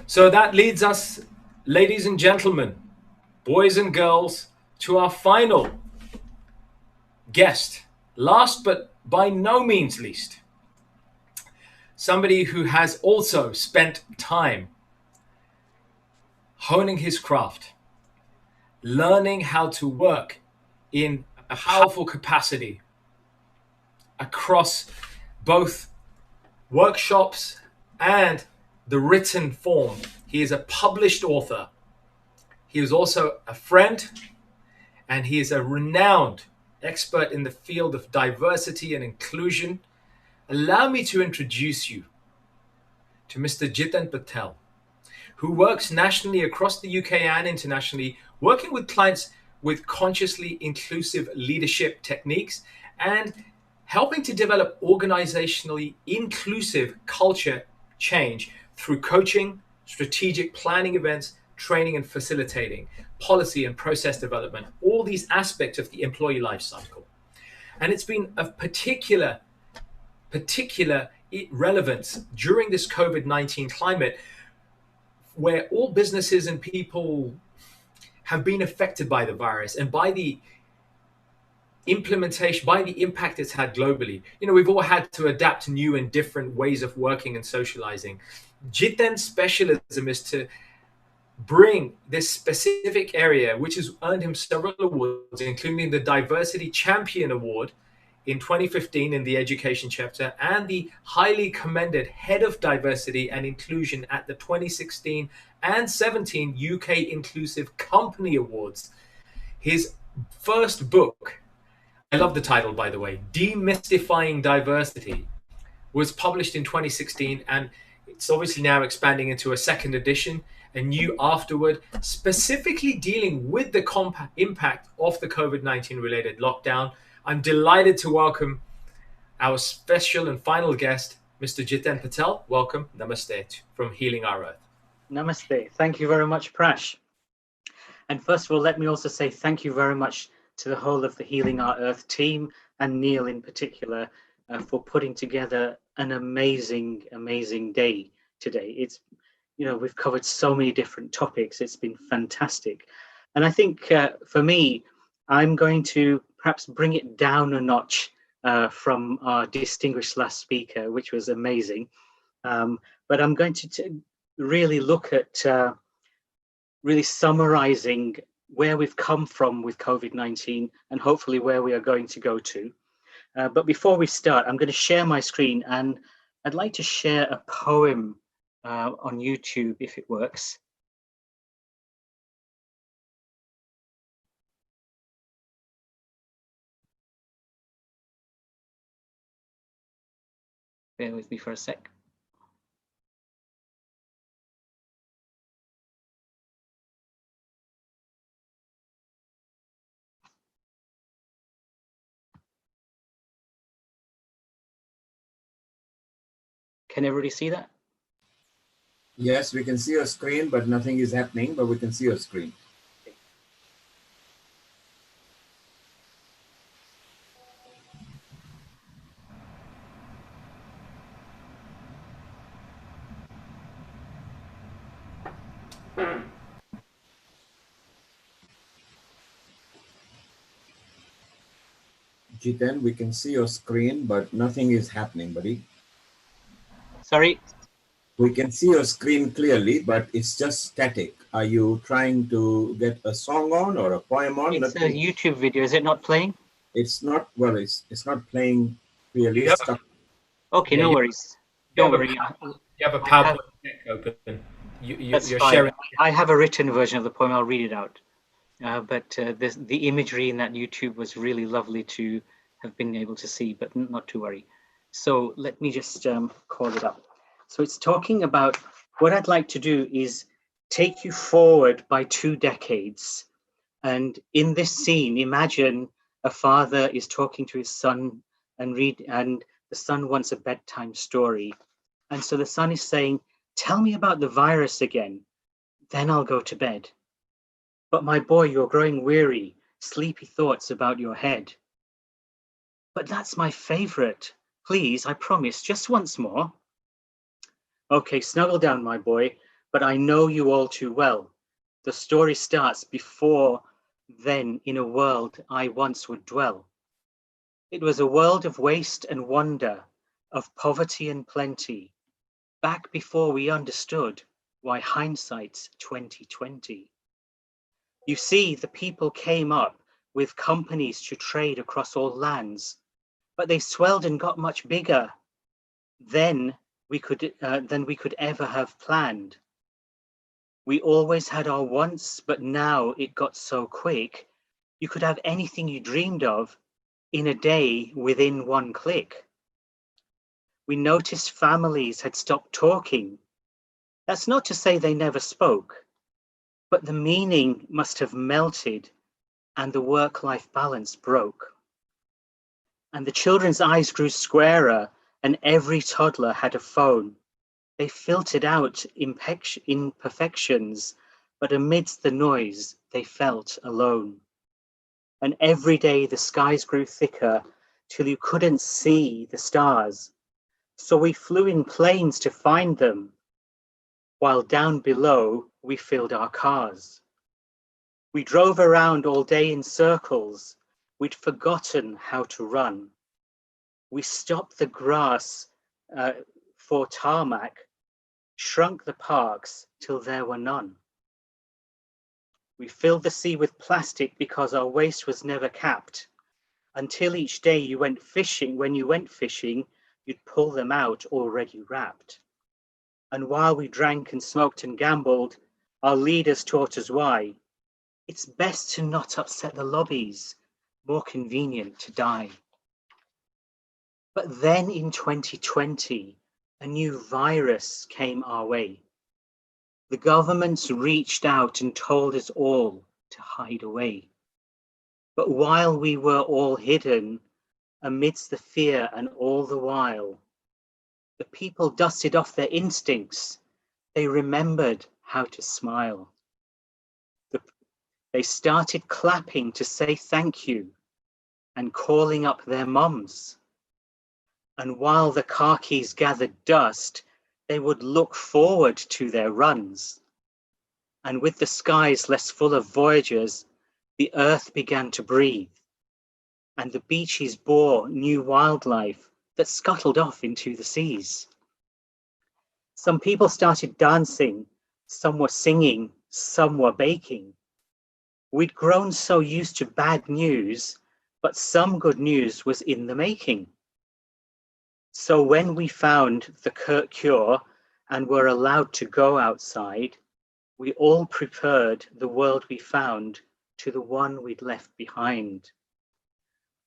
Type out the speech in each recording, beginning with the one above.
So that leads us, ladies and gentlemen, boys and girls, to our final guest. Last but by no means least, somebody who has also spent time honing his craft, learning how to work in a powerful capacity across both workshops and the written form. He is a published author. He is also a friend, and he is a renowned expert in the field of diversity and inclusion. Allow me to introduce you to Mr. Jiten Patel, who works nationally across the UK and internationally, working with clients with consciously inclusive leadership techniques and helping to develop organizationally inclusive culture change through coaching, strategic planning events, training and facilitating, policy and process development, all these aspects of the employee life cycle. And it's been of particular relevance during this COVID-19 climate where all businesses and people have been affected by the virus and by the implementation, by the impact it's had globally. We've all had to adapt to new and different ways of working and socializing. Jiten's specialism is to bring this specific area, which has earned him several awards, including the Diversity Champion Award in 2015 in the education chapter and the highly commended Head of Diversity and Inclusion at the 2016 and 17 UK Inclusive Company Awards. His first book, I love the title, by the way, Demystifying Diversity, was published in 2016, and it's obviously now expanding into a second edition, a new afterward, specifically dealing with the impact of the COVID-19 related lockdown. I'm delighted to welcome our special and final guest, Mr. Jiten Patel. Welcome. Namaste from Healing Our Earth. Namaste. Thank you very much, Prash. And first of all, let me also say thank you very much to the whole of the Healing Our Earth team and Neil in particular for putting together an amazing day today. It's, we've covered so many different topics. It's been fantastic. And I think for me, I'm going to perhaps bring it down a notch from our distinguished last speaker, which was amazing. But I'm going to really look at really summarizing where we've come from with COVID-19 and hopefully where we are going to go to. But before we start, I'm going to share my screen, and I'd like to share a poem on YouTube if it works. Bear with me for a sec. Can everybody see that? Yes, we can see your screen, but nothing is happening, but we can see your screen. Jiten, we can see your screen, but nothing is happening, buddy. Sorry? We can see your screen clearly, but it's just static. Are you trying to get a song on or a poem on? It's a YouTube video. Is it not playing? It's not, well, it's not playing clearly. It's stuck. Okay, no worries. Don't worry. You have a PowerPoint open. You're fine. sharing. I have a written version of the poem. I'll read it out. But the imagery in that YouTube was really lovely to have been able to see, but not to worry. So let me just call it up. So it's talking about what I'd like to do is take you forward by 2 decades. And in this scene, imagine a father is talking to his son and the son wants a bedtime story. And so the son is saying, "Tell me about the virus again, then I'll go to bed. But my boy, you're growing weary, sleepy thoughts about your head. But that's my favorite. Please, I promise, just once more. Okay, snuggle down, my boy. but I know you all too well. The story starts before then in a world I once would dwell. It was a world of waste and wonder, of poverty and plenty, back before we understood why hindsight's 2020. You see, the people came up with companies to trade across all lands, but they swelled and got much bigger than we could ever have planned. We always had our wants, but now it got so quick, you could have anything you dreamed of in a day within one click. We noticed families had stopped talking. That's not to say they never spoke, but the meaning must have melted and the work-life balance broke. And the children's eyes grew squarer and every toddler had a phone. They filtered out imperfections, but amidst the noise, they felt alone. And every day the skies grew thicker till you couldn't see the stars. So we flew in planes to find them, while down below we filled our cars. We drove around all day in circles. We'd forgotten how to run. We stopped the grass for tarmac, shrunk the parks till there were none. We filled the sea with plastic because our waste was never capped, until each day you went fishing, when you went fishing, you'd pull them out already wrapped. And while we drank and smoked and gambled, our leaders taught us why. It's best to not upset the lobbies, more convenient to die. But then in 2020, a new virus came our way. The governments reached out and told us all to hide away. But while we were all hidden, amidst the fear and all the while, the people dusted off their instincts. They remembered how to smile. They started clapping to say thank you and calling up their mums. And while the car keys gathered dust, they would look forward to their runs. And with the skies less full of voyagers, the earth began to breathe. And the beaches bore new wildlife that scuttled off into the seas. Some people started dancing, some were singing, some were baking. We'd grown so used to bad news, but some good news was in the making. So when we found the cure and were allowed to go outside, we all preferred the world we found to the one we'd left behind.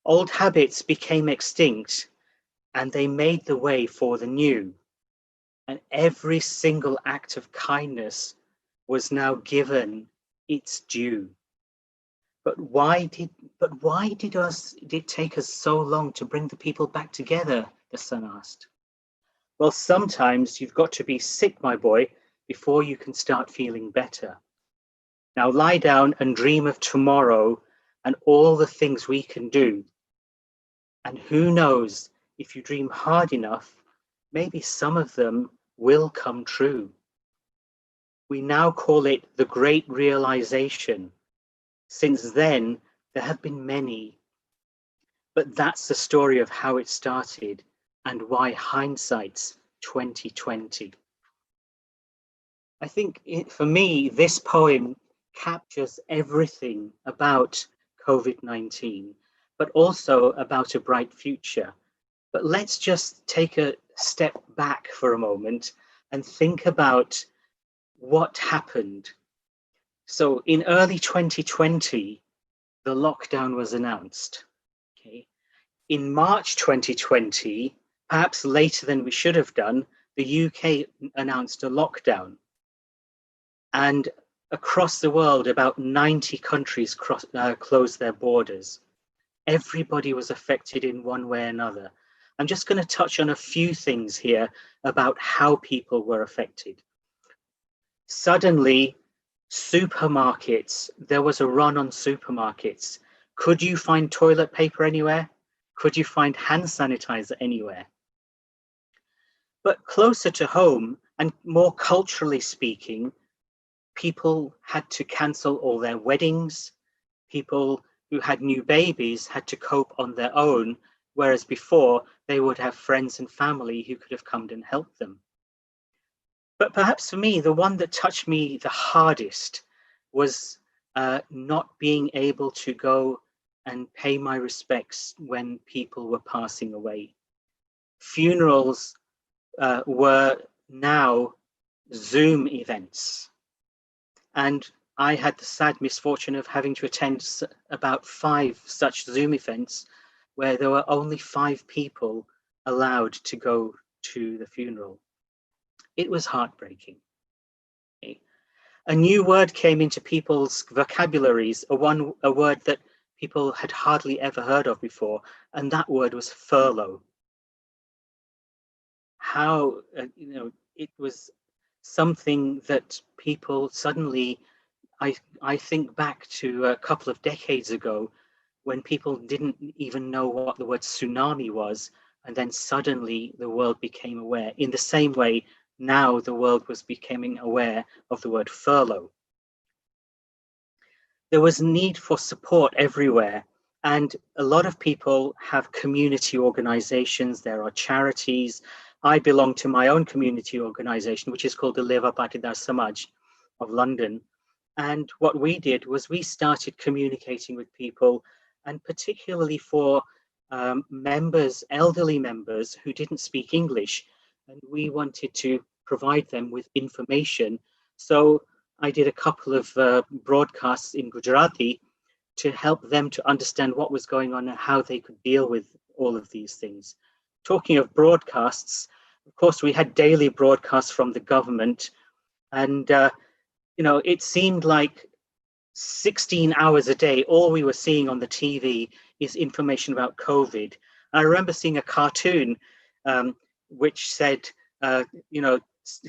Old habits became extinct and they made the way for the new. And every single act of kindness was now given its due. But why did it take us so long to bring the people back together? The son asked. Well, sometimes you've got to be sick, my boy, before you can start feeling better. Now lie down and dream of tomorrow and all the things we can do. And who knows, if you dream hard enough, maybe some of them will come true. We now call it the Great Realization. Since then, there have been many. But that's the story of how it started and why hindsight's 2020. I think for me, this poem captures everything about COVID-19, but also about a bright future. But let's just take a step back for a moment and think about what happened. So in early 2020, the lockdown was announced. Okay. In March 2020, perhaps later than we should have done, the UK announced a lockdown. And across the world, about 90 countries closed their borders. Everybody was affected in one way or another. I'm just going to touch on a few things here about how people were affected. Suddenly, supermarkets, there was a run on supermarkets. Could you find toilet paper anywhere? Could you find hand sanitizer anywhere? But closer to home, And more culturally speaking, people had to cancel all their weddings. People who had new babies had to cope on their own, whereas before they would have friends and family who could have come and helped them. But perhaps for me, the one that touched me the hardest was not being able to go and pay my respects when people were passing away. Funerals were now Zoom events. And I had the sad misfortune of having to attend about 5 such Zoom events where there were only 5 people allowed to go to the funeral. It was heartbreaking. A new word came into people's vocabularies, a word that people had hardly ever heard of before, and that word was furlough. How, it was something that people suddenly, I think back to a couple of decades ago when people didn't even know what the word tsunami was, and then suddenly the world became aware. In the same way, now the world was becoming aware of the word furlough. There was need for support everywhere, and a lot of people have community organizations. There are charities. I belong to my own community organization, which is called the Leva Patidar Samaj of London. And what we did was we started communicating with people, and particularly for members, elderly members who didn't speak English, and we wanted to provide them with information. So I did a couple of broadcasts in Gujarati to help them to understand what was going on and how they could deal with all of these things. Talking of broadcasts, of course, we had daily broadcasts from the government, and it seemed like 16 hours a day, all we were seeing on the TV is information about COVID. I remember seeing a cartoon which said, a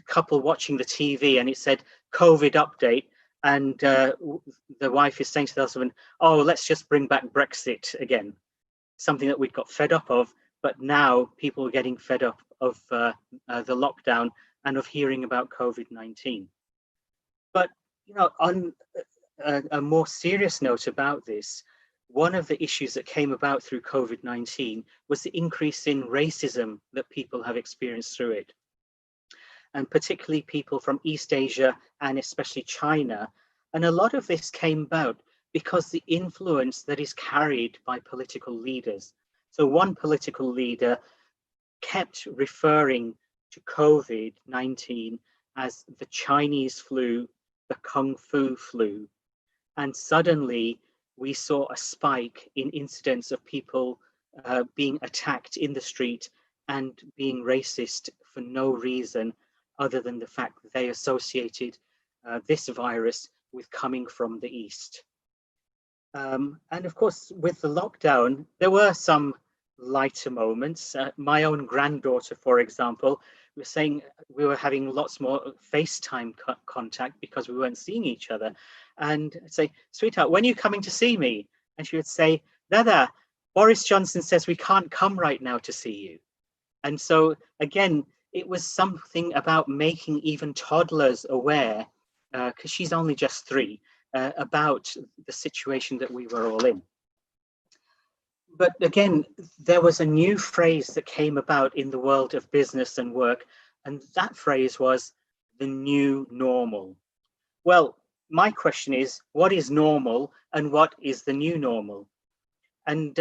couple watching the TV, and it said COVID update, and the wife is saying to the husband, oh, let's just bring back Brexit again, something that we'd got fed up of, but now people are getting fed up of the lockdown and of hearing about COVID-19. But on a more serious note about this, one of the issues that came about through COVID-19 was the increase in racism that people have experienced through it. And particularly people from East Asia and especially China. And a lot of this came about because the influence that is carried by political leaders. So one political leader kept referring to COVID-19 as the Chinese flu, the Kung Fu flu. And suddenly we saw a spike in incidents of people being attacked in the street and being racist for no reason other than the fact that they associated this virus with coming from the East. And of course, with the lockdown, there were some lighter moments. My own granddaughter, for example, was saying we were having lots more FaceTime contact because we weren't seeing each other. And I'd say, sweetheart, when are you coming to see me? And she would say, Dada, Boris Johnson says we can't come right now to see you. And so again, it was something about making even toddlers aware, because she's only just 3, about the situation that we were all in. But again, there was a new phrase that came about in the world of business and work, and that phrase was the new normal. Well, my question is, what is normal and what is the new normal? And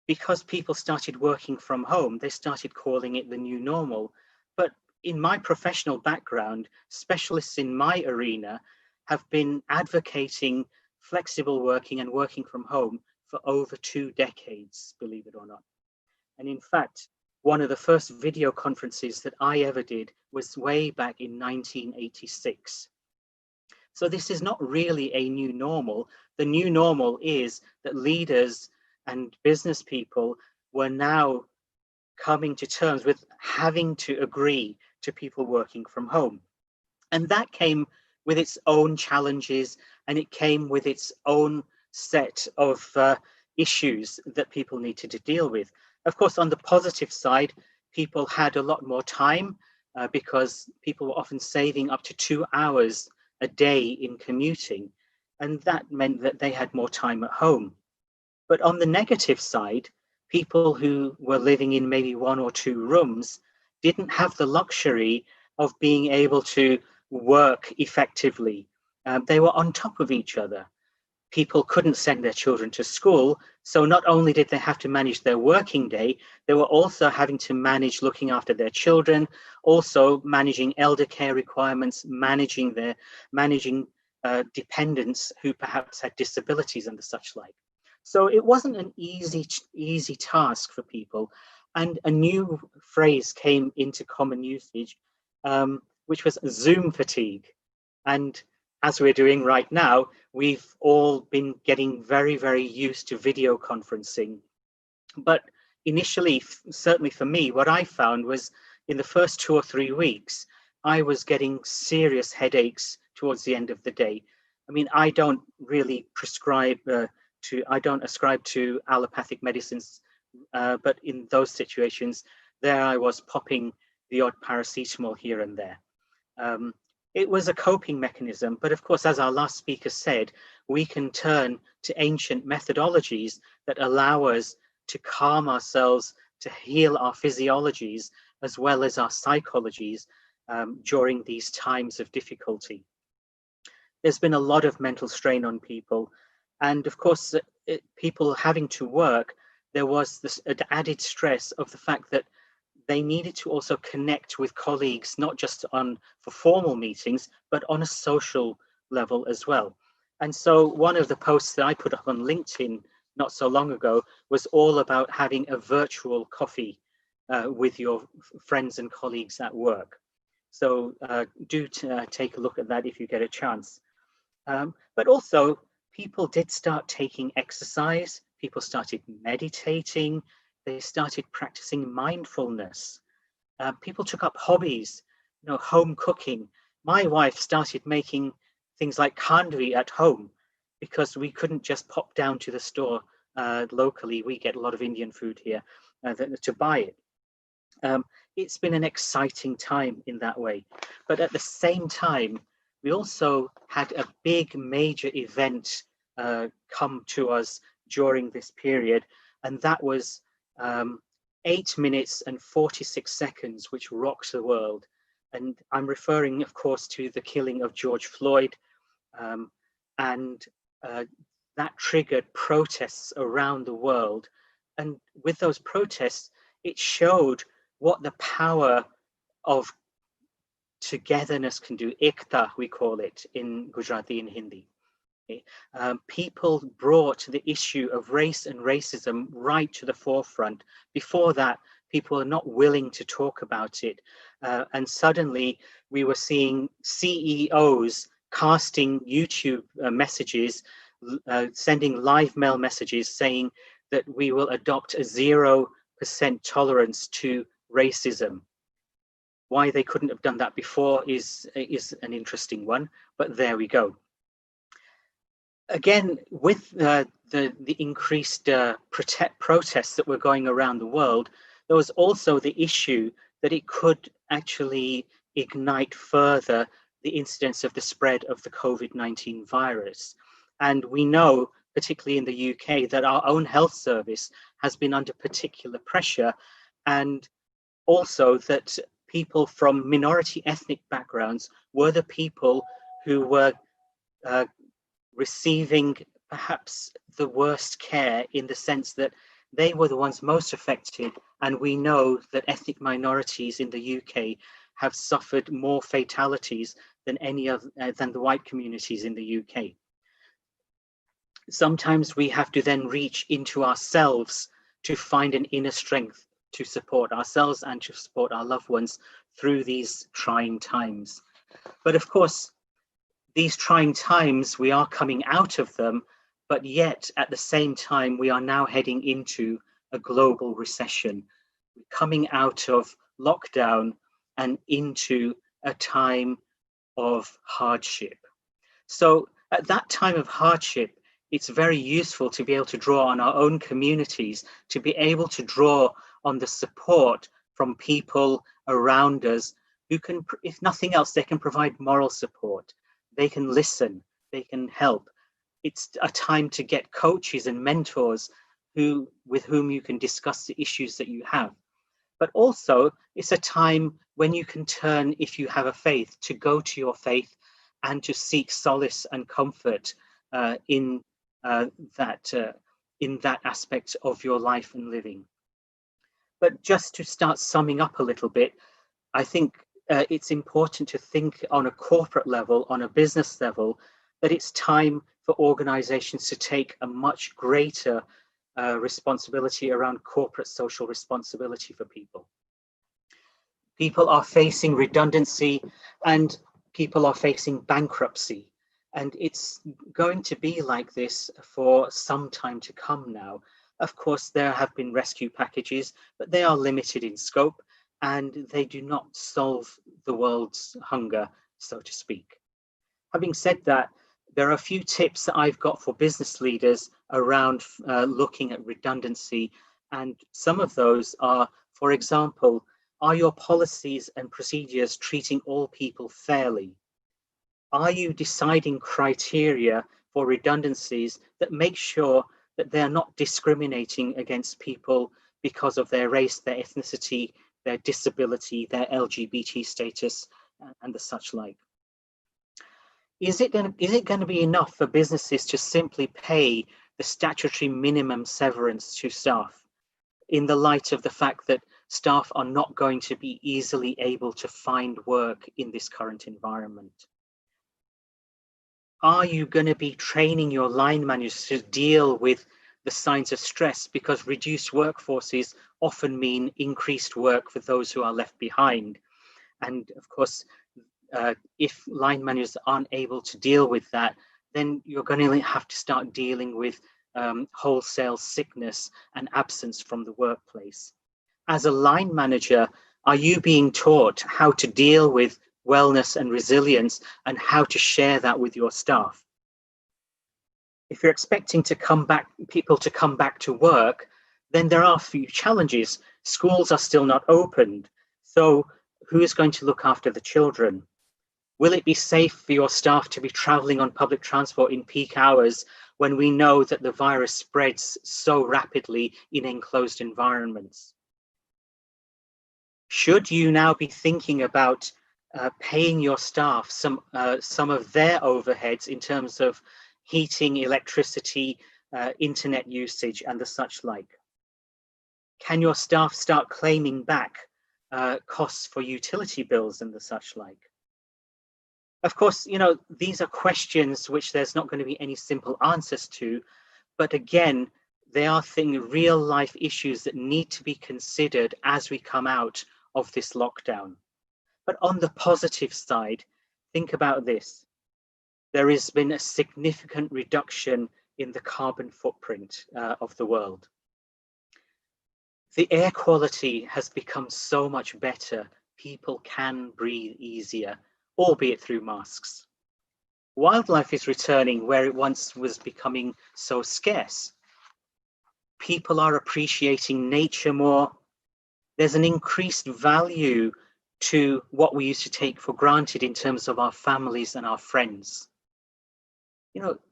because people started working from home, they started calling it the new normal. But in my professional background, specialists in my arena have been advocating flexible working and working from home for over 2 decades, believe it or not. And in fact, one of the first video conferences that I ever did was way back in 1986. So this is not really a new normal. The new normal is that leaders and business people were now coming to terms with having to agree to people working from home. And that came with its own challenges, and it came with its own set of issues that people needed to deal with. Of course, on the positive side, people had a lot more time because people were often saving up to 2 hours a day in commuting, and that meant that they had more time at home. But on the negative side, people who were living in maybe 1 or 2 rooms didn't have the luxury of being able to work effectively. They were on top of each other. People couldn't send their children to school, so not only did they have to manage their working day, they were also having to manage looking after their children, also managing elder care requirements, managing dependents who perhaps had disabilities and the such like. So it wasn't an easy task for people. And a new phrase came into common usage, which was Zoom fatigue. And as we're doing right now, we've all been getting very, very used to video conferencing. But initially, certainly for me, what I found was in the first 2 or 3 weeks, I was getting serious headaches towards the end of the day. I mean, I don't really I don't ascribe to allopathic medicines, but in those situations, there I was popping the odd paracetamol here and there. It was a coping mechanism, but of course, as our last speaker said, we can turn to ancient methodologies that allow us to calm ourselves, to heal our physiologies, as well as our psychologies during these times of difficulty. There's been a lot of mental strain on people. And of course, people having to work, there was this added stress of the fact that they needed to also connect with colleagues, not just for formal meetings, but on a social level as well. And so one of the posts that I put up on LinkedIn not so long ago was all about having a virtual coffee with your friends and colleagues at work. So do take a look at that if you get a chance. But also, people did start taking exercise, people started meditating, they started practicing mindfulness. People took up hobbies, home cooking. My wife started making things like khandvi at home because we couldn't just pop down to the store locally. We get a lot of Indian food here to buy it. It's been an exciting time in that way. But at the same time, we also had a big major event come to us during this period, and that was 8 minutes and 46 seconds, which rocked the world. And I'm referring, of course, to the killing of George Floyd, and that triggered protests around the world. And with those protests, it showed what the power of togetherness can do. Ekta, we call it in Gujarati and Hindi. People brought the issue of race and racism right to the forefront. Before that, people were not willing to talk about it. And suddenly we were seeing CEOs casting YouTube messages, sending live mail messages saying that we will adopt a 0% tolerance to racism. Why they couldn't have done that before is an interesting one, but there we go. Again, with the increased protests that were going around the world, there was also the issue that it could actually ignite further the incidence of the spread of the COVID-19 virus. And we know, particularly in the UK, that our own health service has been under particular pressure, and also that people from minority ethnic backgrounds were the people who were receiving perhaps the worst care, in the sense that they were the ones most affected. And we know that ethnic minorities in the UK have suffered more fatalities than than the white communities in the UK. Sometimes we have to then reach into ourselves to find an inner strength to support ourselves and to support our loved ones through these trying times. But of course, these trying times, we are coming out of them, but yet at the same time, we are now heading into a global recession, coming out of lockdown and into a time of hardship. So at that time of hardship, it's very useful to be able to draw on our own communities, to be able to draw on the support from people around us who can, if nothing else, they can provide moral support. They can listen, they can help. It's a time to get coaches and mentors with whom you can discuss the issues that you have. But also, it's a time when you can turn, if you have a faith, to go to your faith and to seek solace and comfort in that aspect of your life and living. But just to start summing up a little bit, I think it's important to think on a corporate level, on a business level, that it's time for organizations to take a much greater responsibility around corporate social responsibility for people. People are facing redundancy and people are facing bankruptcy. And it's going to be like this for some time to come now. Of course, there have been rescue packages, but they are limited in scope and they do not solve the world's hunger, so to speak. Having said that, there are a few tips that I've got for business leaders around looking at redundancy. And some of those are, for example, are your policies and procedures treating all people fairly? Are you deciding criteria for redundancies that make sure that they're not discriminating against people because of their race, their ethnicity, their disability, their LGBT status, and the such like? Is it going to be enough for businesses to simply pay the statutory minimum severance to staff in the light of the fact that staff are not going to be easily able to find work in this current environment? Are you going to be training your line managers to deal with the signs of stress, because reduced workforces often mean increased work for those who are left behind? And of course, if line managers aren't able to deal with that, then you're going to have to start dealing with wholesale sickness and absence from the workplace. As a line manager, are you being taught how to deal with wellness and resilience and how to share that with your staff? If you're expecting people to come back to work, then there are a few challenges. Schools are still not opened. So who is going to look after the children? Will it be safe for your staff to be traveling on public transport in peak hours when we know that the virus spreads so rapidly in enclosed environments? Should you now be thinking about paying your staff some of their overheads in terms of heating, electricity, internet usage, and the such like? Can your staff start claiming back costs for utility bills and the such like? Of course, these are questions which there's not going to be any simple answers to, but again, they are real life issues that need to be considered as we come out of this lockdown. But on the positive side, think about this. There has been a significant reduction in the carbon footprint of the world. The air quality has become so much better. People can breathe easier, albeit through masks. Wildlife is returning where it once was becoming so scarce. People are appreciating nature more. There's an increased value to what we used to take for granted in terms of our families and our friends.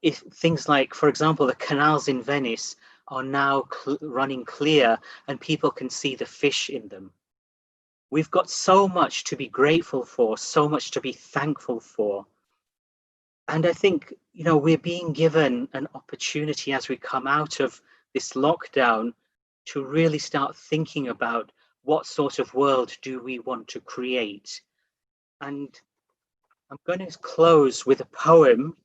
If things like, for example, the canals in Venice are now running clear and people can see the fish in them. We've got so much to be grateful for, so much to be thankful for. And I think, we're being given an opportunity as we come out of this lockdown to really start thinking about what sort of world do we want to create. And I'm going to close with a poem.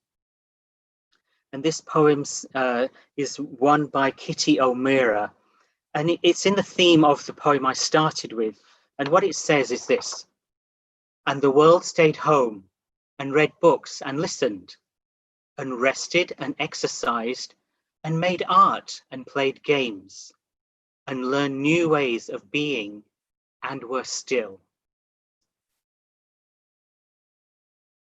And this poem is one by Kitty O'Meara. And it's in the theme of the poem I started with. And what it says is this: and the world stayed home and read books and listened and rested and exercised and made art and played games and learned new ways of being and were still.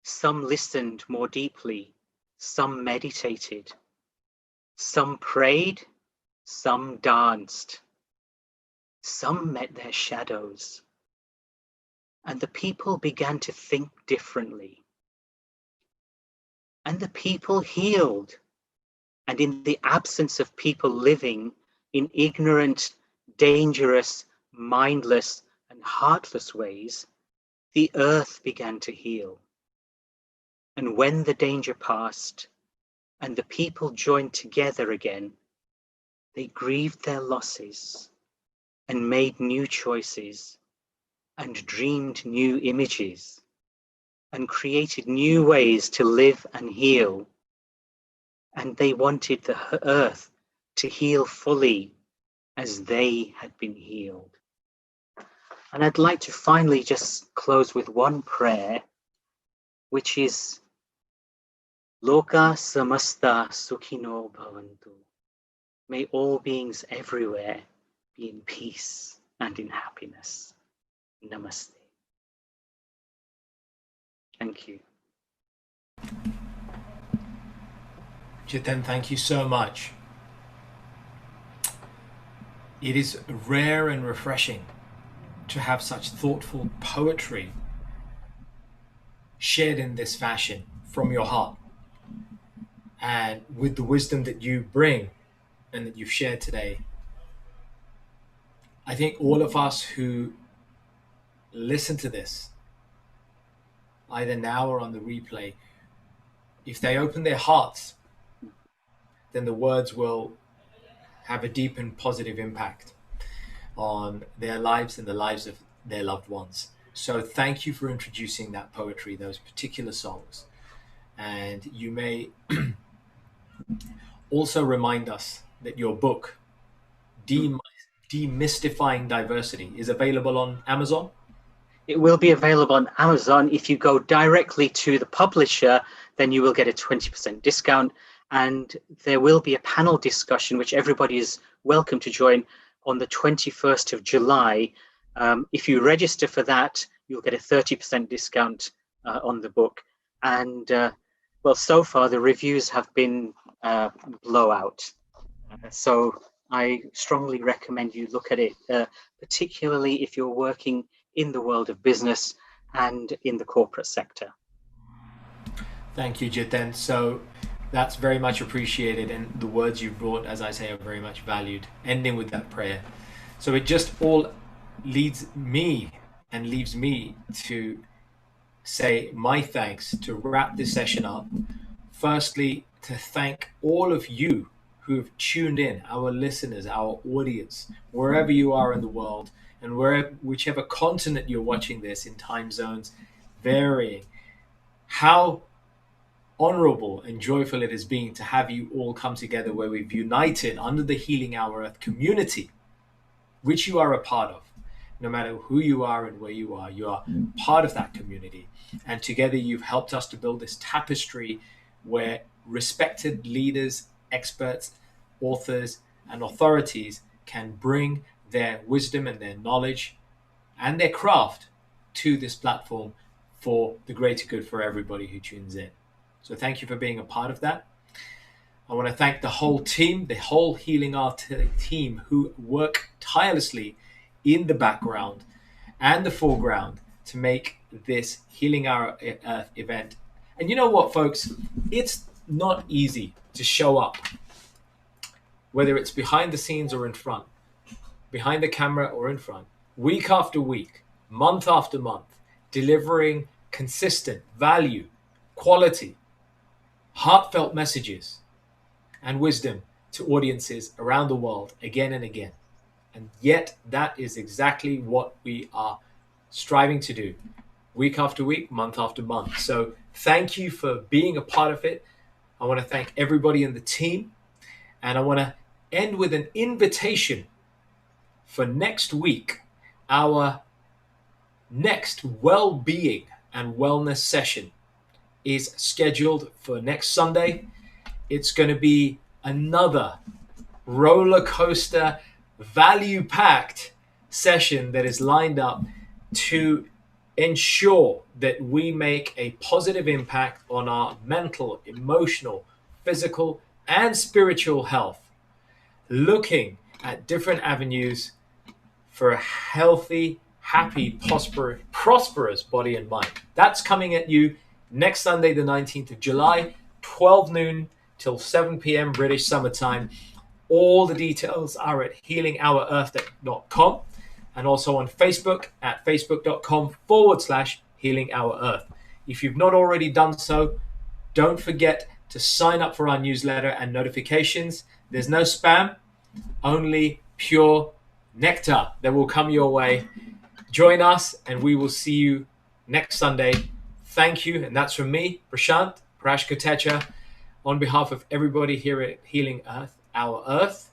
Some listened more deeply, some meditated, some prayed, some danced, some met their shadows, and the people began to think differently. And the people healed. And in the absence of people living in ignorant, dangerous, mindless, and heartless ways, the earth began to heal. And when the danger passed and the people joined together again, they grieved their losses and made new choices and dreamed new images and created new ways to live and heal. And they wanted the earth to heal fully as they had been healed. And I'd like to finally just close with one prayer, which is Loka samasta sukhino bhavantu. May all beings everywhere be in peace and in happiness. Namaste. Thank you. Jiten, thank you so much. It is rare and refreshing to have such thoughtful poetry shared in this fashion from your heart. And with the wisdom that you bring and that you've shared today, I think all of us who listen to this, either now or on the replay, if they open their hearts, then the words will have a deep and positive impact on their lives and the lives of their loved ones. So thank you for introducing that poetry, those particular songs. And you may also remind us that your book, Demystifying Diversity, is available on Amazon. It will be available on Amazon. If you go directly to the publisher, then you will get a 20% discount. And there will be a panel discussion, which everybody is welcome to join, on the 21st of July. If you register for that, you'll get a 30% discount on the book. And well, so far the reviews have been blowout. So I strongly recommend you look at it, particularly if you're working in the world of business and in the corporate sector. Thank you, Jiten. So that's very much appreciated, and the words you've brought, as I say, are very much valued, ending with that prayer. So it just all leads me and leaves me to say my thanks, to wrap this session up. Firstly, to thank all of you who've tuned in, our listeners, our audience, wherever you are in the world, and whichever continent you're watching this in, time zones varying. How honorable and joyful it has been to have you all come together where we've united under the Healing Our Earth community, which you are a part of. No matter who you are and where you are part of that community. And together you've helped us to build this tapestry where respected leaders, experts, authors, and authorities can bring their wisdom and their knowledge and their craft to this platform for the greater good for everybody who tunes in. So thank you for being a part of that. I want to thank the whole team, the whole Healing Art team, who work tirelessly in the background and the foreground to make this Healing Our Earth event. And you know what, folks? It's not easy to show up, whether it's behind the scenes or in front, behind the camera or in front, week after week, month after month, delivering consistent value, quality, heartfelt messages, and wisdom to audiences around the world again and again. And yet that is exactly what we are striving to do, week after week, month after month. So thank you for being a part of it. I want to thank everybody in the team. And I want to end with an invitation for next week. Our next well-being and wellness session is scheduled for next Sunday. It's going to be another roller coaster, value-packed session that is lined up to ensure that we make a positive impact on our mental, emotional, physical, and spiritual health, looking at different avenues for a healthy, happy, prosperous body and mind. That's coming at you next Sunday, the 19th of July, 12 noon till 7 p.m. British Summer Time. All the details are at healingourearth.com and also on Facebook at facebook.com/healingourearth. If you've not already done so, don't forget to sign up for our newsletter and notifications. There's no spam, only pure nectar that will come your way. Join us and we will see you next Sunday. Thank you. And that's from me, Prash Kotecha, on behalf of everybody here at Healing Earth, Our Earth.